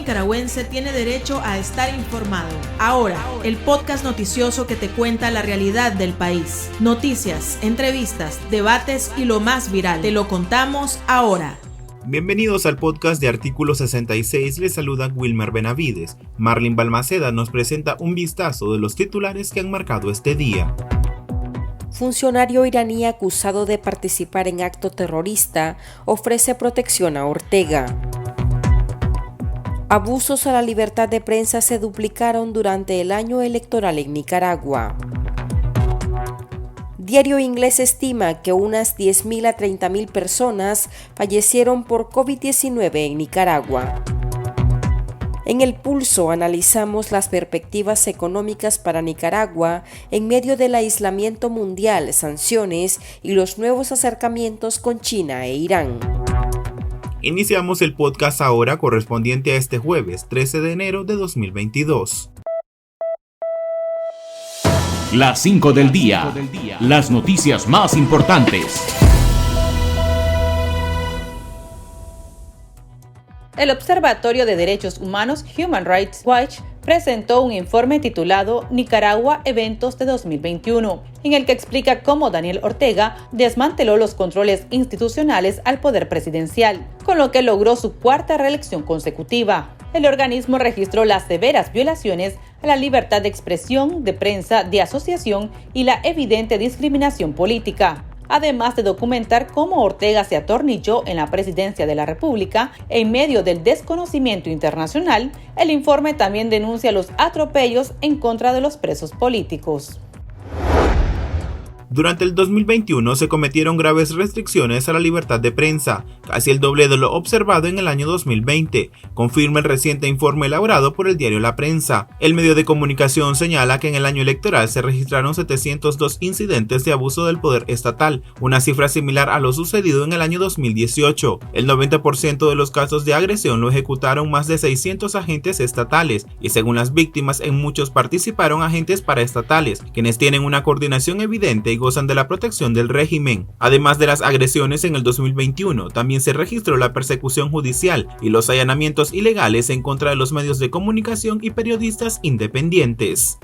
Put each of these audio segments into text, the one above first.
nicaragüense tiene derecho a estar informado. Ahora, el podcast noticioso que te cuenta la realidad del país. Noticias, entrevistas, debates y lo más viral. Te lo contamos ahora. Bienvenidos al podcast de Artículo 66, les saluda Wilmer Benavides. Marlene Balmaceda nos presenta un vistazo de los titulares que han marcado este día. Funcionario iraní acusado de participar en acto terrorista ofrece protección a Ortega. Abusos a la libertad de prensa se duplicaron durante el año electoral en Nicaragua. Diario inglés estima que unas 10.000 a 30.000 personas fallecieron por COVID-19 en Nicaragua. En El Pulso analizamos las perspectivas económicas para Nicaragua en medio del aislamiento mundial, sanciones y los nuevos acercamientos con China e Irán. Iniciamos el podcast ahora correspondiente a este jueves 13 de enero de 2022. Las 5 del día. Las noticias más importantes. El Observatorio de Derechos Humanos Human Rights Watch presentó un informe titulado Nicaragua Eventos de 2021, en el que explica cómo Daniel Ortega desmanteló los controles institucionales al poder presidencial, con lo que logró su cuarta reelección consecutiva. El organismo registró las severas violaciones a la libertad de expresión, de prensa, de asociación y la evidente discriminación política. Además de documentar cómo Ortega se atornilló en la presidencia de la República en medio del desconocimiento internacional, el informe también denuncia los atropellos en contra de los presos políticos. Durante el 2021 se cometieron graves restricciones a la libertad de prensa, casi el doble de lo observado en el año 2020, confirma el reciente informe elaborado por el diario La Prensa. El medio de comunicación señala que en el año electoral se registraron 702 incidentes de abuso del poder estatal, una cifra similar a lo sucedido en el año 2018. El 90% de los casos de agresión lo ejecutaron más de 600 agentes estatales, y según las víctimas, en muchos participaron agentes paraestatales, quienes tienen una coordinación evidente y gozan de la protección del régimen. Además de las agresiones en el 2021, también se registró la persecución judicial y los allanamientos ilegales en contra de los medios de comunicación y periodistas independientes.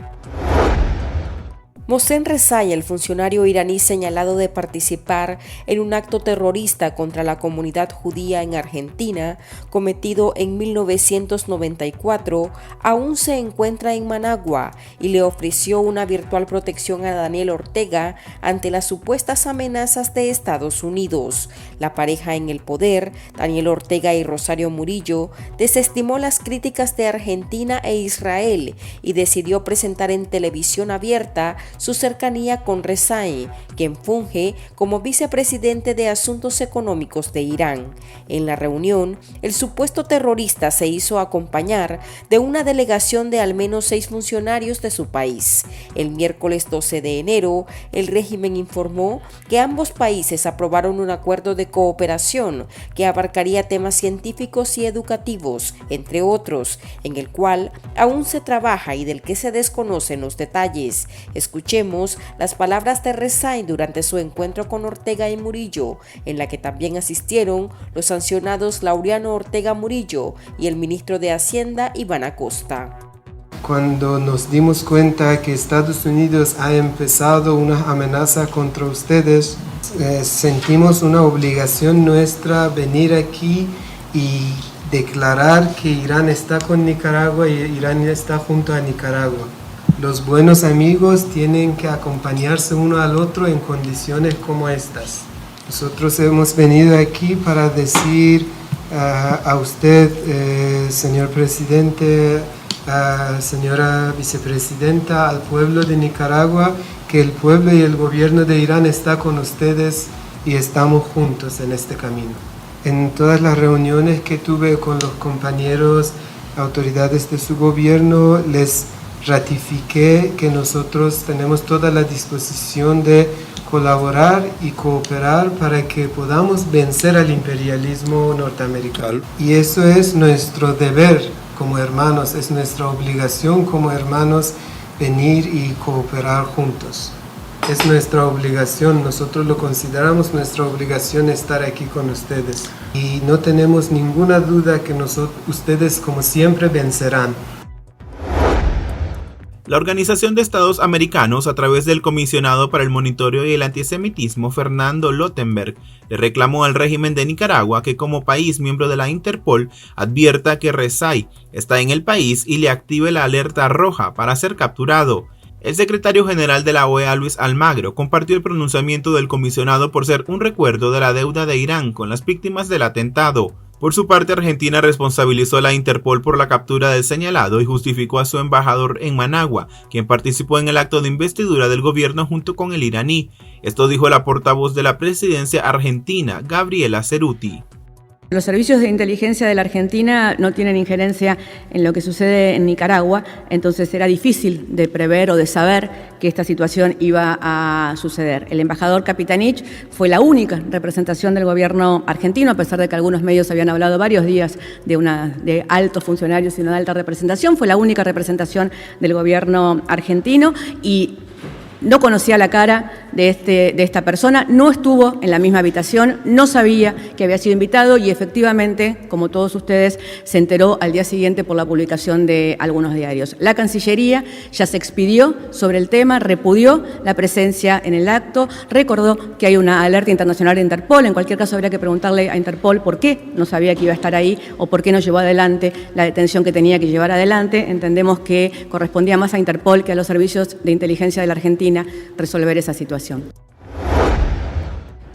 Mohsen Rezai, el funcionario iraní señalado de participar en un acto terrorista contra la comunidad judía en Argentina, cometido en 1994, aún se encuentra en Managua y le ofreció una virtual protección a Daniel Ortega ante las supuestas amenazas de Estados Unidos. La pareja en el poder, Daniel Ortega y Rosario Murillo, desestimó las críticas de Argentina e Israel y decidió presentar en televisión abierta su cercanía con Rezai, quien funge como vicepresidente de Asuntos Económicos de Irán. En la reunión, el supuesto terrorista se hizo acompañar de una delegación de al menos 6 funcionarios de su país. El miércoles 12 de enero, el régimen informó que ambos países aprobaron un acuerdo de cooperación que abarcaría temas científicos y educativos, entre otros, en el cual aún se trabaja y del que se desconocen los detalles. Escuchemos las palabras de Rezai durante su encuentro con Ortega y Murillo, en la que también asistieron los sancionados Laureano Ortega Murillo y el ministro de Hacienda Iván Acosta. Cuando nos dimos cuenta que Estados Unidos ha empezado una amenaza contra ustedes, sentimos una obligación nuestra venir aquí y declarar que Irán está con Nicaragua y Irán está junto a Nicaragua. Los buenos amigos tienen que acompañarse uno al otro en condiciones como estas. Nosotros hemos venido aquí para decir a usted, señor presidente, señora vicepresidenta, al pueblo de Nicaragua, que el pueblo y el gobierno de Irán está con ustedes y estamos juntos en este camino. En todas las reuniones que tuve con los compañeros, autoridades de su gobierno, les ratifiqué que nosotros tenemos toda la disposición de colaborar y cooperar para que podamos vencer al imperialismo norteamericano. Y eso es nuestro deber como hermanos, es nuestra obligación como hermanos venir y cooperar juntos. es nuestra obligación, nosotros lo consideramos nuestra obligación estar aquí con ustedes. Y no tenemos ninguna duda que ustedes, como siempre, vencerán. La Organización de Estados Americanos, a través del Comisionado para el Monitoreo y el Antisemitismo, Fernando Lottenberg, le reclamó al régimen de Nicaragua que, como país miembro de la Interpol, advierta que Rezai está en el país y le active la alerta roja para ser capturado. El secretario general de la OEA, Luis Almagro, compartió el pronunciamiento del comisionado por ser un recuerdo de la deuda de Irán con las víctimas del atentado. Por su parte, Argentina responsabilizó a la Interpol por la captura del señalado y justificó a su embajador en Managua, quien participó en el acto de investidura del gobierno junto con el iraní. Esto dijo la portavoz de la presidencia argentina, Gabriela Cerruti. Los servicios de inteligencia de la Argentina no tienen injerencia en lo que sucede en Nicaragua, entonces era difícil de prever o de saber que esta situación iba a suceder. El embajador Capitanich fue la única representación del gobierno argentino, a pesar de que algunos medios habían hablado varios días de altos funcionarios y una alta representación, fue la única representación del gobierno argentino y no conocía la cara de esta persona, no estuvo en la misma habitación, no sabía que había sido invitado y efectivamente, como todos ustedes, se enteró al día siguiente por la publicación de algunos diarios. La Cancillería ya se expidió sobre el tema, repudió la presencia en el acto, recordó que hay una alerta internacional de Interpol. En cualquier caso habría que preguntarle a Interpol por qué no sabía que iba a estar ahí o por qué no llevó adelante la detención que tenía que llevar adelante. Entendemos que correspondía más a Interpol que a los servicios de inteligencia de la Argentina resolver esa situación.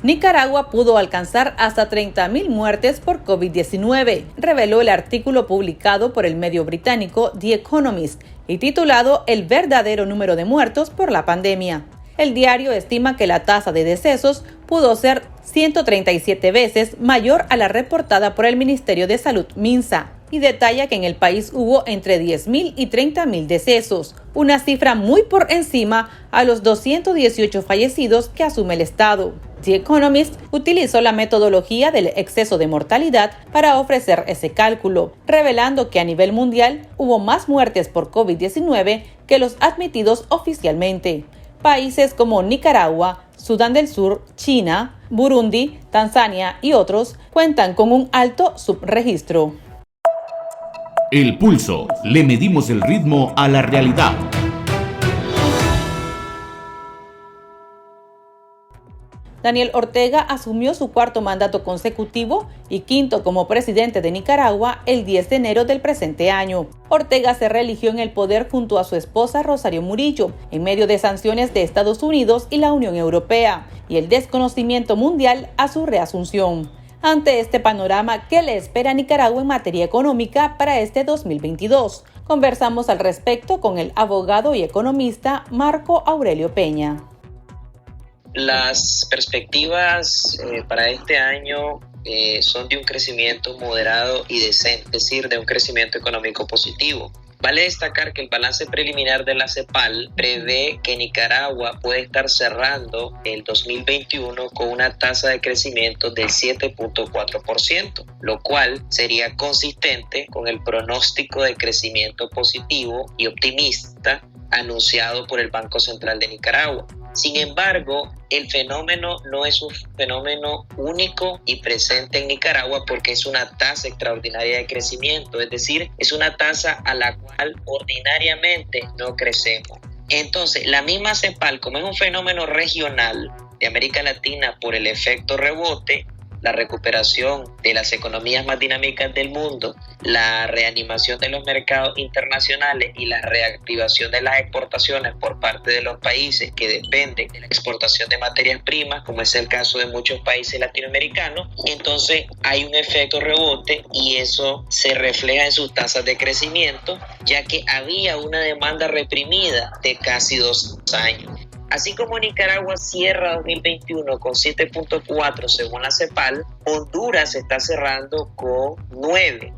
Nicaragua pudo alcanzar hasta 30.000 muertes por COVID-19, reveló el artículo publicado por el medio británico The Economist y titulado El verdadero número de muertos por la pandemia. El diario estima que la tasa de decesos pudo ser 137 veces mayor a la reportada por el Ministerio de Salud MINSA, y detalla que en el país hubo entre 10.000 y 30.000 decesos, una cifra muy por encima a los 218 fallecidos que asume el Estado. The Economist utilizó la metodología del exceso de mortalidad para ofrecer ese cálculo, revelando que a nivel mundial hubo más muertes por COVID-19 que los admitidos oficialmente. Países como Nicaragua, Sudán del Sur, China, Burundi, Tanzania y otros cuentan con un alto subregistro. El Pulso. Le medimos el ritmo a la realidad. Daniel Ortega asumió su cuarto mandato consecutivo y quinto como presidente de Nicaragua el 10 de enero del presente año. Ortega se reeligió en el poder junto a su esposa Rosario Murillo, en medio de sanciones de Estados Unidos y la Unión Europea, y el desconocimiento mundial a su reasunción. Ante este panorama, ¿qué le espera a Nicaragua en materia económica para este 2022? Conversamos al respecto con el abogado y economista Marco Aurelio Peña. Las perspectivas para este año son de un crecimiento moderado y decente, es decir, de un crecimiento económico positivo. Vale destacar que el balance preliminar de la CEPAL prevé que Nicaragua puede estar cerrando el 2021 con una tasa de crecimiento del 7.4%, lo cual sería consistente con el pronóstico de crecimiento positivo y optimista anunciado por el Banco Central de Nicaragua. Sin embargo, el fenómeno no es un fenómeno único y presente en Nicaragua porque es una tasa extraordinaria de crecimiento, es decir, es una tasa a la cual ordinariamente no crecemos. Entonces, la misma CEPAL, como es un fenómeno regional de América Latina por el efecto rebote, la recuperación de las economías más dinámicas del mundo, la reanimación de los mercados internacionales y la reactivación de las exportaciones por parte de los países que dependen de la exportación de materias primas, como es el caso de muchos países latinoamericanos, entonces hay un efecto rebote y eso se refleja en sus tasas de crecimiento, ya que había una demanda reprimida de casi 2 años. Así como Nicaragua cierra 2021 con 7.4 según la CEPAL, Honduras está cerrando con 9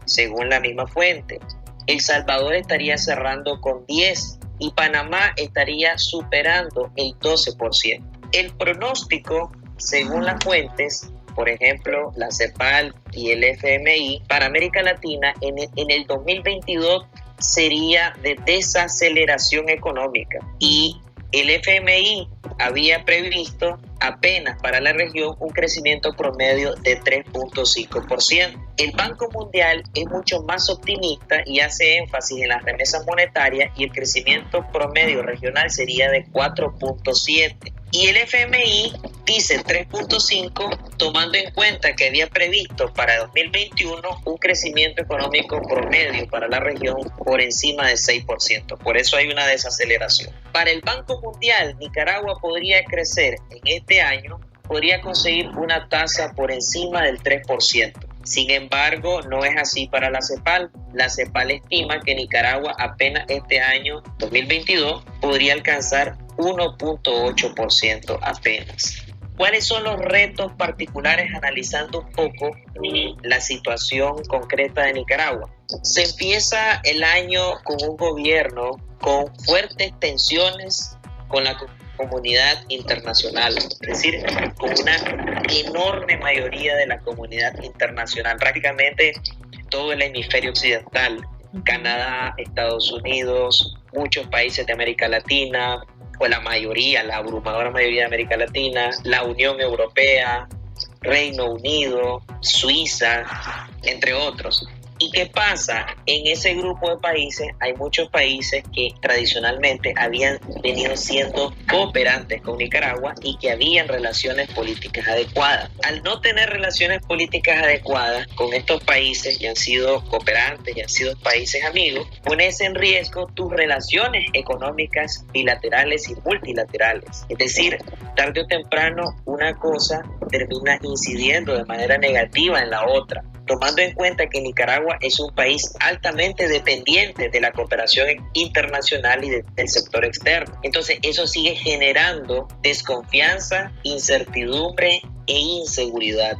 según la misma fuente. El Salvador estaría cerrando con 10 y Panamá estaría superando el 12%. El pronóstico, según las fuentes, por ejemplo, la CEPAL y el FMI, para América Latina en el 2022 sería de desaceleración económica y el FMI había previsto apenas para la región un crecimiento promedio de 3.5%. El Banco Mundial es mucho más optimista y hace énfasis en las remesas monetarias y el crecimiento promedio regional sería de 4.7%. Y el FMI dice 3.5, tomando en cuenta que había previsto para 2021 un crecimiento económico promedio para la región por encima de 6%. Por eso hay una desaceleración. Para el Banco Mundial, Nicaragua podría crecer en este año, podría conseguir una tasa por encima del 3%. Sin embargo, no es así para la CEPAL. La CEPAL estima que Nicaragua apenas este año 2022 podría alcanzar 1.8% apenas. ¿Cuáles son los retos particulares analizando un poco la situación concreta de Nicaragua? Se empieza el año con un gobierno con fuertes tensiones con la comunidad internacional, es decir, con una enorme mayoría de la comunidad internacional, prácticamente todo el hemisferio occidental, Canadá, Estados Unidos, muchos países de América Latina, o la mayoría, la abrumadora mayoría de América Latina, la Unión Europea, Reino Unido, Suiza, entre otros. ¿Y qué pasa? En ese grupo de países hay muchos países que tradicionalmente habían venido siendo cooperantes con Nicaragua y que habían relaciones políticas adecuadas. Al no tener relaciones políticas adecuadas con estos países y han sido cooperantes y han sido países amigos, pones en riesgo tus relaciones económicas bilaterales y multilaterales. Es decir, tarde o temprano una cosa termina incidiendo de manera negativa en la otra, tomando en cuenta que Nicaragua es un país altamente dependiente de la cooperación internacional y del sector externo. Entonces eso sigue generando desconfianza, incertidumbre e inseguridad.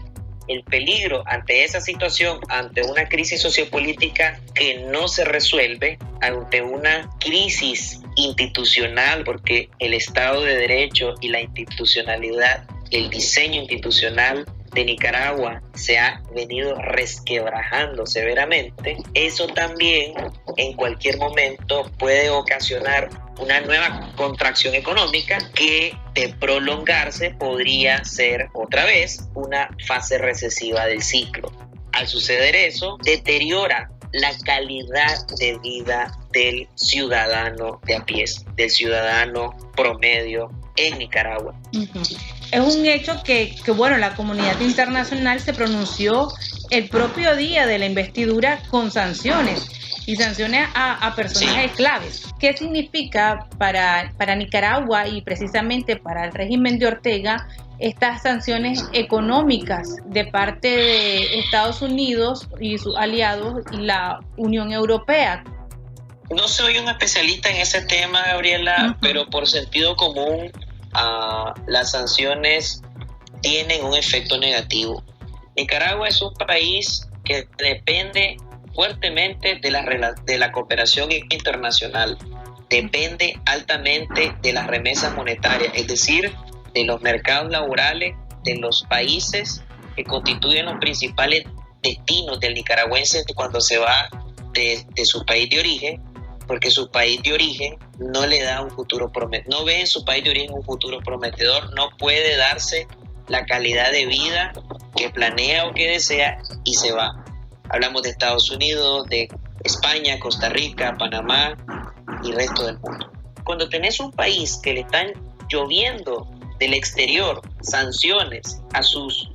El peligro ante esa situación, ante una crisis sociopolítica que no se resuelve, ante una crisis institucional, porque el Estado de Derecho y la institucionalidad, el diseño institucional de Nicaragua se ha venido resquebrajando severamente, eso también en cualquier momento puede ocasionar una nueva contracción económica que de prolongarse podría ser otra vez una fase recesiva del ciclo. Al suceder eso, deteriora la calidad de vida del ciudadano de a pie, del ciudadano promedio en Nicaragua. Es un hecho que bueno, la comunidad internacional se pronunció el propio día de la investidura con sanciones y sanciones a personajes claves. ¿Qué significa para Nicaragua y precisamente para el régimen de Ortega estas sanciones económicas de parte de Estados Unidos y sus aliados y la Unión Europea? No soy un especialista en ese tema, Gabriela, pero por sentido común, las sanciones tienen un efecto negativo. Nicaragua es un país que depende fuertemente de la cooperación internacional, depende altamente de las remesas monetarias, es decir, de los mercados laborales de los países que constituyen los principales destinos del nicaragüense cuando se va de su país de origen, porque su país de origen no le da un futuro prometedor, no ve en su país de origen un futuro prometedor, no puede darse la calidad de vida que planea o que desea y se va. Hablamos de Estados Unidos, de España, Costa Rica, Panamá y el resto del mundo. Cuando tenés un país que le están lloviendo del exterior sanciones a sus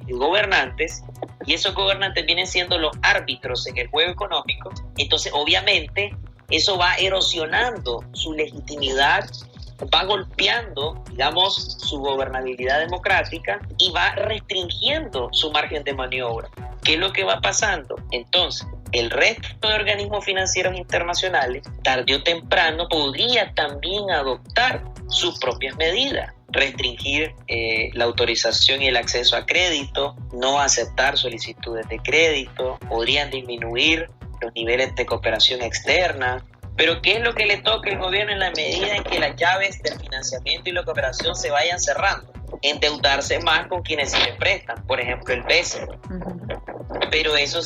gobernantes, y esos gobernantes vienen siendo los árbitros en el juego económico, entonces obviamente eso va erosionando su legitimidad, va golpeando, digamos, su gobernabilidad democrática y va restringiendo su margen de maniobra. ¿Qué es lo que va pasando? Entonces, el resto de organismos financieros internacionales, tarde o temprano, podría también adoptar sus propias medidas. Restringir la autorización y el acceso a crédito, no aceptar solicitudes de crédito, podrían disminuir los niveles de cooperación externa. Pero ¿qué es lo que le toca al gobierno en la medida en que las llaves del financiamiento y la cooperación se vayan cerrando? Endeudarse más con quienes sí le prestan, por ejemplo el BCE. Pero eso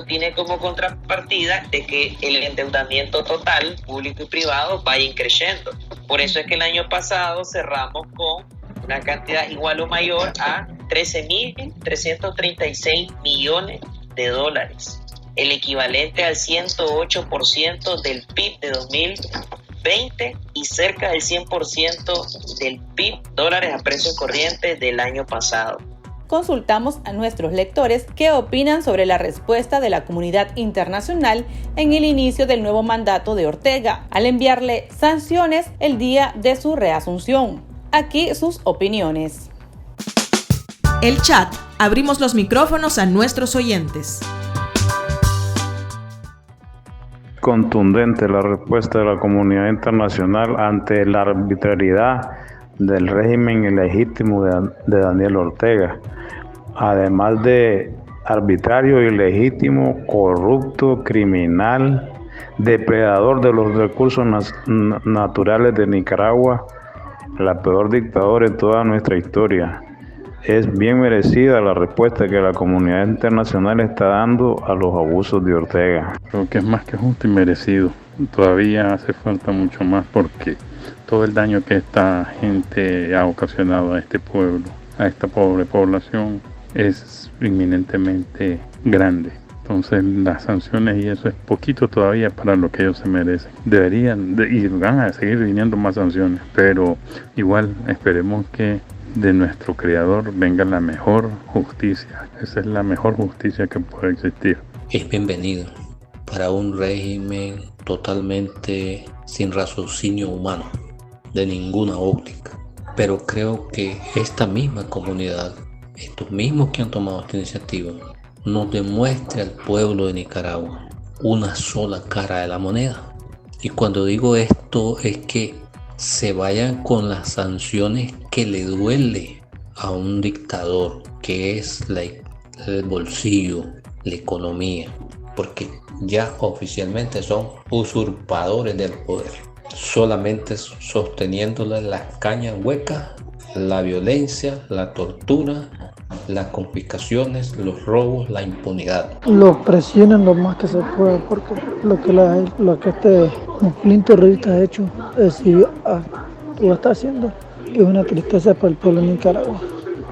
tiene como contrapartida de que el endeudamiento total, público y privado, vaya creciendo. Por eso es que el año pasado cerramos con una cantidad igual o mayor a 13.336 millones de dólares, el equivalente al 108% del PIB de 2020 y cerca del 100% del PIB dólares a precios corrientes del año pasado. Consultamos a nuestros lectores qué opinan sobre la respuesta de la comunidad internacional en el inicio del nuevo mandato de Ortega, al enviarle sanciones el día de su reasunción. Aquí sus opiniones. El chat. Abrimos los micrófonos a nuestros oyentes. Contundente la respuesta de la comunidad internacional ante la arbitrariedad del régimen ilegítimo de Daniel Ortega. Además de arbitrario, ilegítimo, corrupto, criminal, depredador de los recursos naturales de Nicaragua, la peor dictadura en toda nuestra historia. Es bien merecida la respuesta que la comunidad internacional está dando a los abusos de Ortega. Creo que es más que justo y merecido. Todavía hace falta mucho más porque todo el daño que esta gente ha ocasionado a este pueblo, a esta pobre población, es inminentemente grande. Entonces las sanciones y eso es poquito todavía para lo que ellos se merecen. Y van a seguir viniendo más sanciones, pero igual esperemos que de nuestro creador venga la mejor justicia. Esa es la mejor justicia que puede existir. Es bienvenido para un régimen totalmente sin raciocinio humano, de ninguna óptica. Pero creo que esta misma comunidad, estos mismos que han tomado esta iniciativa, nos demuestre al pueblo de Nicaragua una sola cara de la moneda. Y cuando digo esto es que se vayan con las sanciones que le duele a un dictador, que es el bolsillo, la economía, porque ya oficialmente son usurpadores del poder, solamente sosteniéndole las cañas huecas, la violencia, la tortura, las confiscaciones, los robos, la impunidad. Los presionan lo más que se pueda, porque lo que este Musplín terrorista ha hecho, lo está haciendo, es una tristeza para el pueblo de Nicaragua,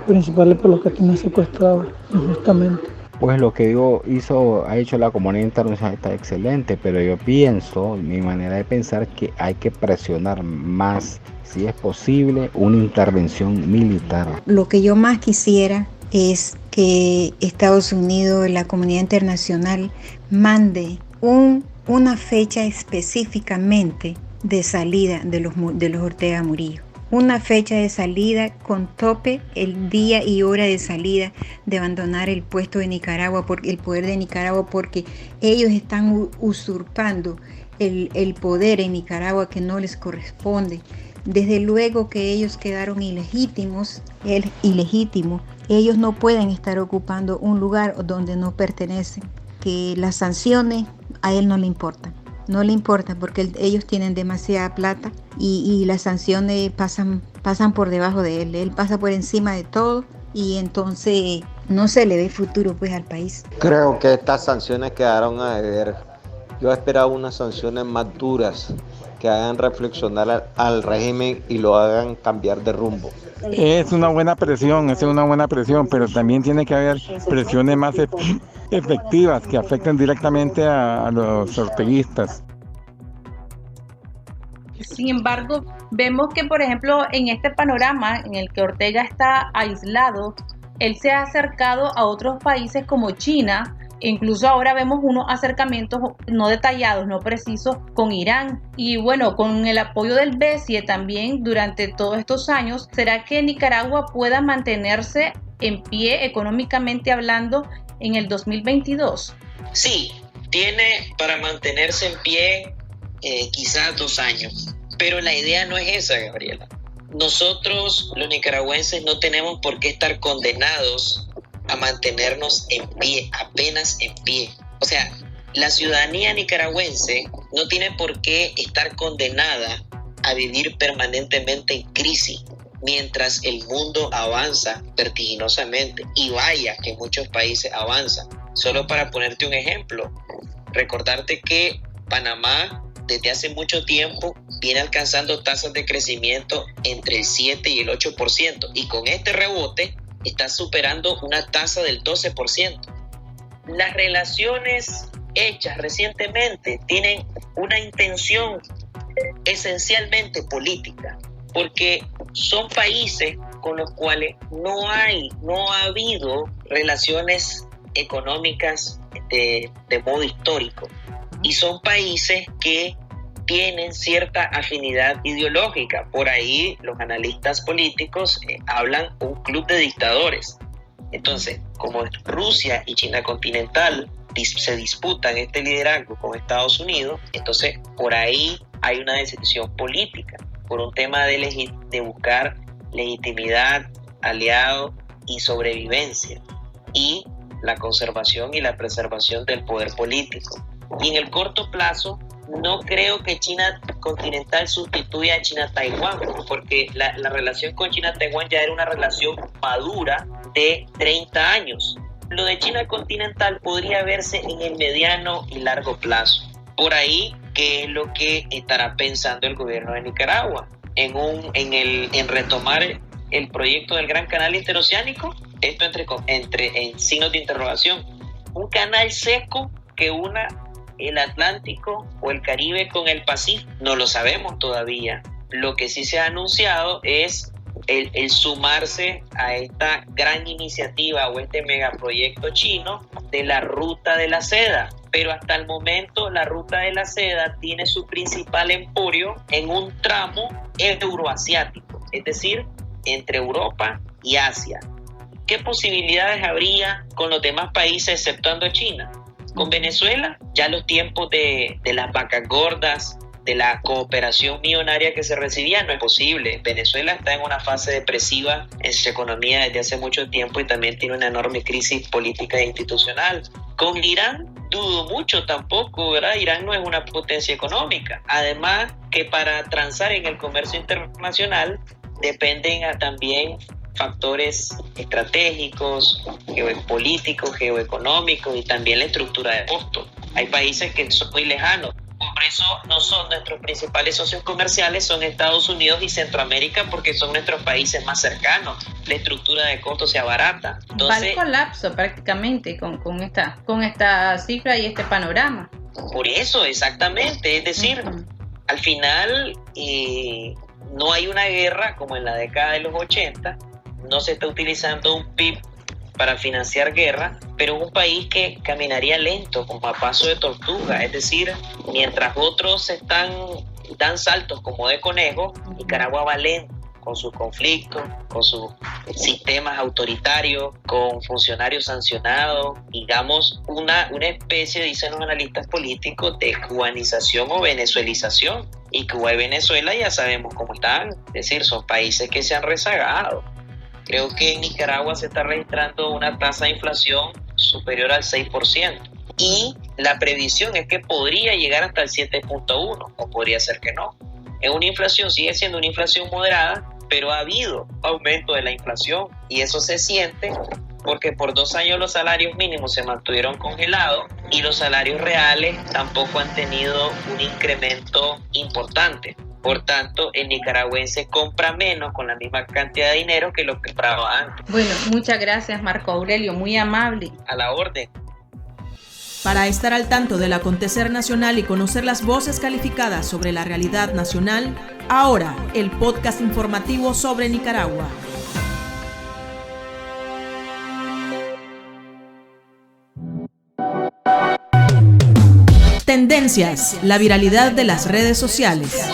principalmente por los que tienen secuestrados injustamente. Pues lo que ha hecho la comunidad internacional está excelente, pero yo pienso, mi manera de pensar, que hay que presionar más, si es posible, una intervención militar. Lo que yo más quisiera es que Estados Unidos, la comunidad internacional, mande una fecha específicamente de salida de los Ortega Murillo. Una fecha de salida con tope, el día y hora de salida, de abandonar el puesto de Nicaragua, el poder de Nicaragua, porque ellos están usurpando el poder en Nicaragua que no les corresponde. Desde luego que ellos quedaron ilegítimos, ellos no pueden estar ocupando un lugar donde no pertenecen, que las sanciones a él no le importan. No le importa porque ellos tienen demasiada plata y las sanciones pasan por debajo de él. Él pasa por encima de todo y entonces no se le ve futuro pues al país. Creo que estas sanciones quedaron a deber. Yo esperaba unas sanciones más duras que hagan reflexionar al régimen y lo hagan cambiar de rumbo. Es una buena presión, pero también tiene que haber presiones más efectivas que afecten directamente a los orteguistas. Sin embargo, vemos que, por ejemplo, en este panorama en el que Ortega está aislado, él se ha acercado a otros países como China. Incluso ahora vemos unos acercamientos no detallados, no precisos, con Irán. Y bueno, con el apoyo del BESIE también durante todos estos años, ¿será que Nicaragua pueda mantenerse en pie económicamente hablando en el 2022? Sí, tiene para mantenerse en pie quizás 2 años. Pero la idea no es esa, Gabriela. Nosotros, los nicaragüenses, no tenemos por qué estar condenados a mantenernos en pie, apenas en pie. O sea, la ciudadanía nicaragüense no tiene por qué estar condenada a vivir permanentemente en crisis mientras el mundo avanza vertiginosamente, y vaya que muchos países avanzan. Solo para ponerte un ejemplo, recordarte que Panamá desde hace mucho tiempo viene alcanzando tasas de crecimiento entre el 7 y el 8%, y con este rebote está superando una tasa del 12%. Las relaciones hechas recientemente tienen una intención esencialmente política, porque son países con los cuales no ha habido relaciones económicas de modo histórico, y son países que tienen cierta afinidad ideológica. Por ahí los analistas políticos hablan un club de dictadores. Entonces, como Rusia y China continental se disputan este liderazgo con Estados Unidos, entonces por ahí hay una decisión política, por un tema de buscar legitimidad, aliado y sobrevivencia, y la conservación y la preservación del poder político. Y en el corto plazo, no creo que China continental sustituya a China-Taiwán, porque la relación con China-Taiwán ya era una relación madura de 30 años. Lo de China continental podría verse en el mediano y largo plazo. Por ahí, ¿qué es lo que estará pensando el gobierno de Nicaragua? En retomar el proyecto del Gran Canal Interoceánico, esto en signos de interrogación. Un canal seco que una el Atlántico o el Caribe con el Pacífico, no lo sabemos todavía. Lo que sí se ha anunciado es el sumarse a esta gran iniciativa o este megaproyecto chino de la Ruta de la Seda. Pero hasta el momento la Ruta de la Seda tiene su principal emporio en un tramo euroasiático, es decir, entre Europa y Asia. ¿Qué posibilidades habría con los demás países exceptuando China? Con Venezuela, ya los tiempos de las vacas gordas, de la cooperación millonaria que se recibía, no es posible. Venezuela está en una fase depresiva en su economía desde hace mucho tiempo y también tiene una enorme crisis política e institucional. Con Irán, dudo mucho tampoco, ¿verdad? Irán no es una potencia económica. Además, que para transar en el comercio internacional dependen también factores estratégicos, geopolíticos, geoeconómicos y también la estructura de costos. Hay países que son muy lejanos. Por eso no son nuestros principales socios comerciales, son Estados Unidos y Centroamérica, porque son nuestros países más cercanos. La estructura de costos se abarata. Entonces, va al colapso prácticamente con esta cifra y este panorama. Por eso, exactamente. Es decir, al final no hay una guerra como en la década de los 80, no se está utilizando un PIB para financiar guerra, pero es un país que caminaría lento, como a paso de tortuga. Es decir, mientras otros dan saltos como de conejo, Nicaragua va lento con sus conflictos, con sus sistemas autoritarios, con funcionarios sancionados, digamos una especie, dicen los analistas políticos, de cubanización o venezuelización. Y Cuba y Venezuela ya sabemos cómo están, es decir, son países que se han rezagado. Creo que en Nicaragua se está registrando una tasa de inflación superior al 6%. Y la previsión es que podría llegar hasta el 7.1%, o podría ser que no. Es una inflación, sigue siendo una inflación moderada, pero ha habido aumento de la inflación. Y eso se siente porque por 2 años los salarios mínimos se mantuvieron congelados y los salarios reales tampoco han tenido un incremento importante. Por tanto, el nicaragüense compra menos con la misma cantidad de dinero que lo que compraba antes. Bueno, muchas gracias, Marco Aurelio, muy amable. A la orden. Para estar al tanto del acontecer nacional y conocer las voces calificadas sobre la realidad nacional, ahora el podcast informativo sobre Nicaragua. Tendencias, la viralidad de las redes sociales.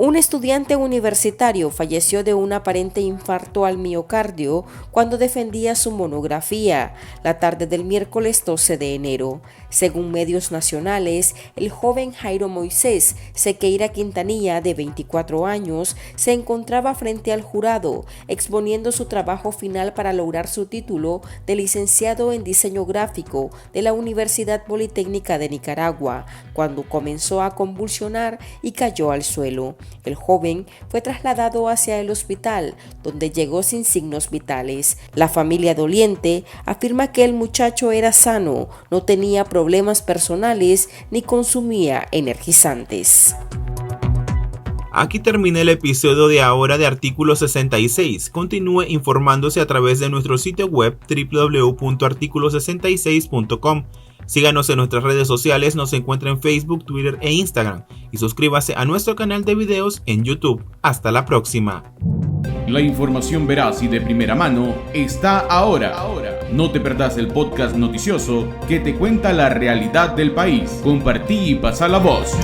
Un estudiante universitario falleció de un aparente infarto al miocardio cuando defendía su monografía la tarde del miércoles 12 de enero. Según medios nacionales, el joven Jairo Moisés Sequeira Quintanilla, de 24 años, se encontraba frente al jurado exponiendo su trabajo final para lograr su título de licenciado en diseño gráfico de la Universidad Politécnica de Nicaragua, cuando comenzó a convulsionar y cayó al suelo. El joven fue trasladado hacia el hospital, donde llegó sin signos vitales. La familia doliente afirma que el muchacho era sano, no tenía problemas personales ni consumía energizantes. Aquí termina el episodio de ahora de Artículo 66. Continúe informándose a través de nuestro sitio web www.articulo66.com. Síganos en nuestras redes sociales, nos encuentra en Facebook, Twitter e Instagram. Y suscríbase a nuestro canal de videos en YouTube. Hasta la próxima. La información veraz y de primera mano está ahora. No te perdás el podcast noticioso que te cuenta la realidad del país. Compartí y pasa la voz.